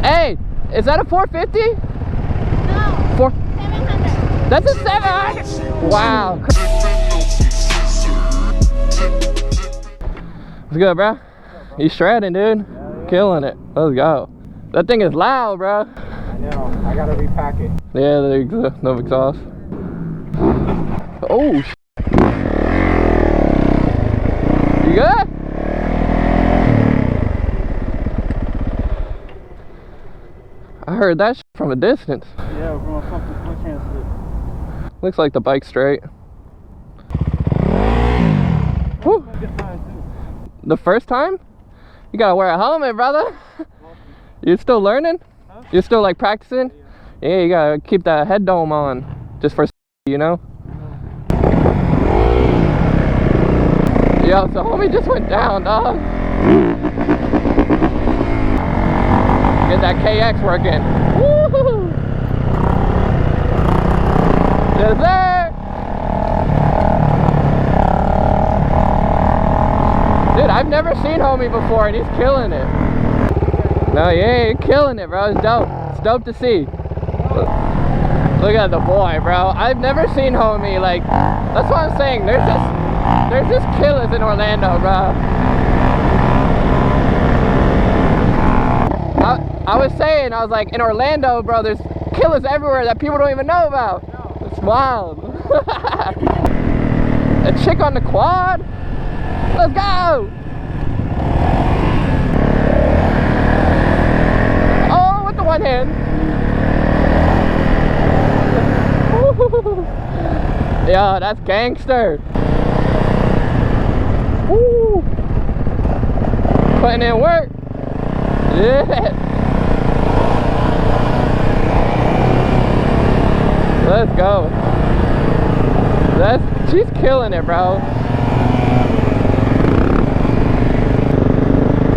Hey, is that a 450? No. 700. That's a 700. Wow. What's good, bro? You shredding, dude. Yeah. Killing it. Let's go. That thing is loud, bro. I know. I gotta repack it. Yeah, no exhaust. Oh, you good? I heard that from a distance. Yeah, from a fucking switch hand. Looks like the bike's straight. Woo. The first time? You gotta wear a helmet, brother. You're still learning? Huh? You're still like practicing? Yeah, you gotta keep that head dome on. Just for, you know? Yo, so homie just went down, dog. Get that KX working. Woo-hoo. Yes, sir. Dude, I've never seen homie before and he's killing it. No, yeah, you're killing it, bro. It's dope. It's dope to see. Look at the boy, bro. I've never seen homie like. That's what I'm saying. There's just killers in Orlando, bro. I was saying, I was like, in Orlando, bro, there's killers everywhere that people don't even know about. It's wild. A chick on the quad. Let's go. Oh, with the one hand. Yo, that's gangster. Woo. Putting in work. Yeah. Let's go. She's killing it, bro.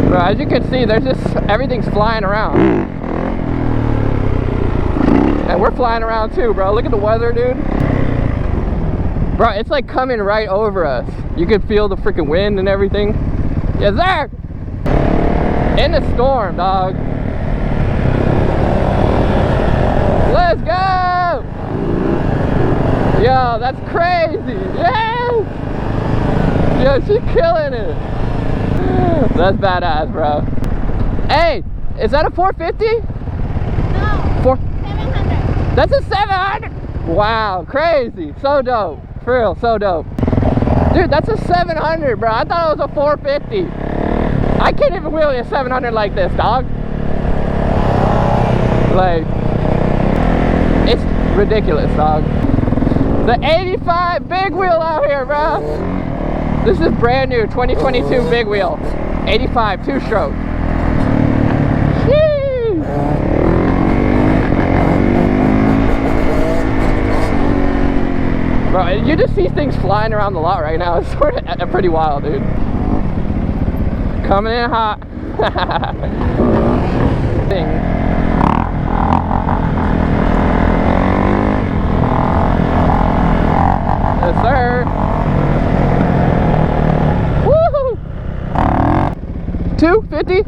Bro, as you can see, there's just everything's flying around. And we're flying around too, bro. Look at the weather, dude. Bro, it's like coming right over us. You can feel the freaking wind and everything. Yes, sir! In the storm, dog. Let's go! Yo, that's crazy. Yes! Yo, she's killing it. That's badass, bro. Hey, is that a 450? No. 700. That's a 700? Wow, crazy. So dope. For real, so dope. Dude, that's a 700, bro. I thought it was a 450. I can't even wheel a 700 like this, dog. Like, it's ridiculous, dog. The 85 big wheel out here, bro. This is brand new 2022 big wheel. 85 two-stroke. Bro, you just see things flying around the lot right now. It's sort of pretty wild, dude. Coming in hot. Thing. Yes, sir. Woohoo! 250?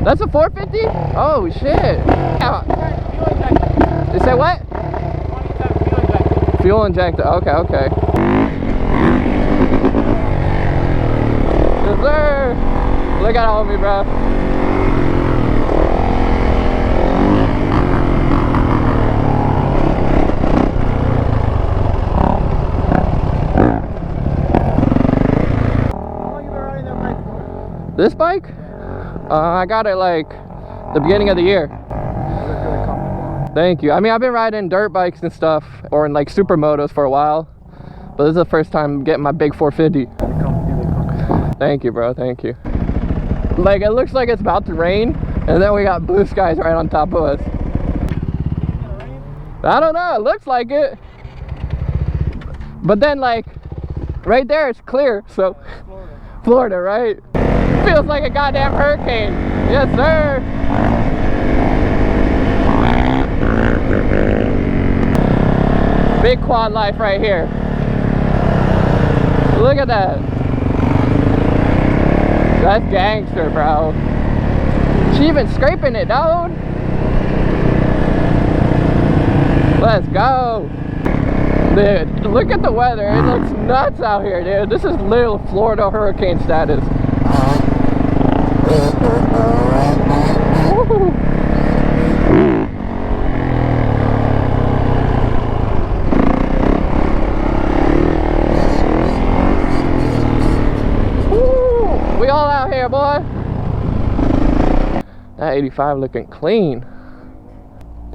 That's a 450? Oh shit! You say what? Fuel injector. Okay, okay. Yes, sir. Look at homie, bro. This bike? I got it like the beginning of the year. Thank you. I mean, I've been riding dirt bikes and stuff, or in like Supermotos for a while, but this is the first time getting my big 450. Thank you, bro. Thank you. Like, it looks like it's about to rain, and then we got blue skies right on top of us. I don't know. It looks like it. But then, like, right there, it's clear. So, Florida, right? Feels like a goddamn hurricane. Yes, sir. Big quad life right here. Look at that. That's gangster, bro. She even scraping it, dude. Let's go. Dude, look at the weather. It looks nuts out here, dude. This is little Florida hurricane status. Woo. We all out here, boy. That 85 looking clean.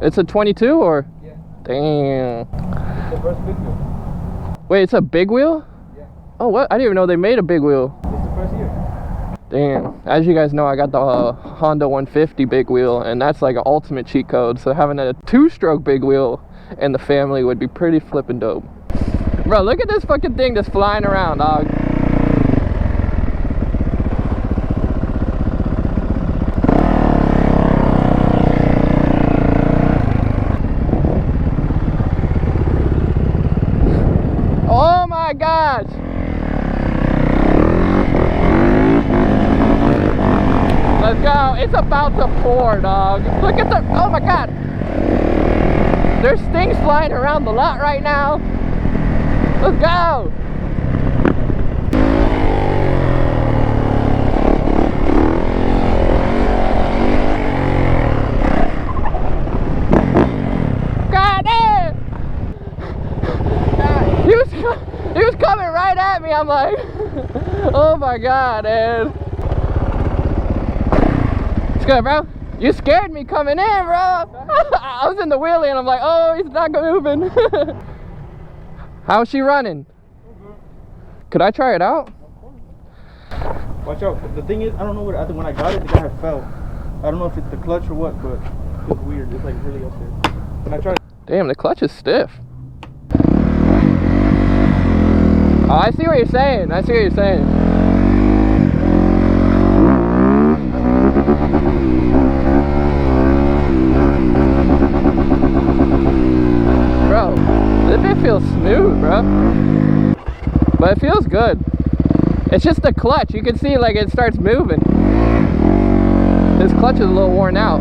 It's a 22 or? Yeah. Damn. It's the first big wheel. Wait, it's a big wheel? Yeah. Oh, what? I didn't even know they made a big wheel. It's the first year. Damn. As you guys know, I got the Honda 150 big wheel, and that's like an ultimate cheat code. So having a 2-stroke big wheel in the family would be pretty flippin' dope. Bro, look at this fucking thing that's flying around, dog. Oh my gosh! Let's go. It's about to pour, dog. Look at the, oh my god. There's things flying around the lot right now. Let's go. God damn. He was coming right at me. I'm like, oh my god, man. It's good, bro. You scared me coming in, bro. I was in the wheelie and I'm like, oh, he's not moving. How's she running? Could I try it out? Watch out. The thing is, I don't know what, I think when I got it, the guy had fell. I don't know if it's the clutch or what, but it feels weird. It's like really up there. When I tried. Damn, the clutch is stiff. Oh, I see what you're saying. I see what you're saying. Bro, this bit feels smooth, bro. But it feels good. It's just the clutch. You can see like it starts moving. This clutch is a little worn out.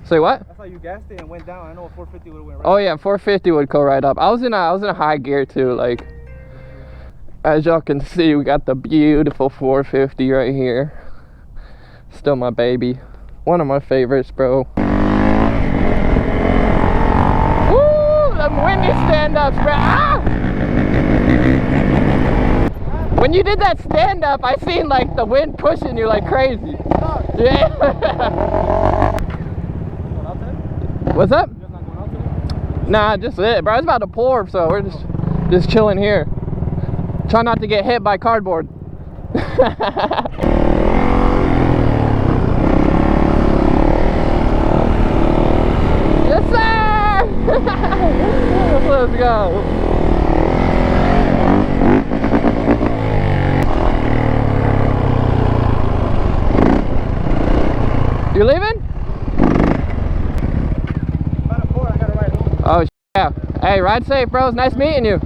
Say what? That's how you gassed it and went down. I know a 450 would have went right. Oh yeah, 450 would go right up. I was in a high gear too. Like, as y'all can see, we got the beautiful 450 right here. Still my baby. One of my favorites, bro. Woo! Them windy stand-ups, bro. Ah! When you did that stand-up, I seen like the wind pushing you like crazy. Yeah. What's up? You guys not going out today? Nah, just it, bro. It's about to pour, so we're just chilling here. Try not to get hit by cardboard. Yes, sir! Let's go. You leaving? About a 4, I gotta ride home. Oh, yeah. Hey, ride safe, bro. It's nice meeting you.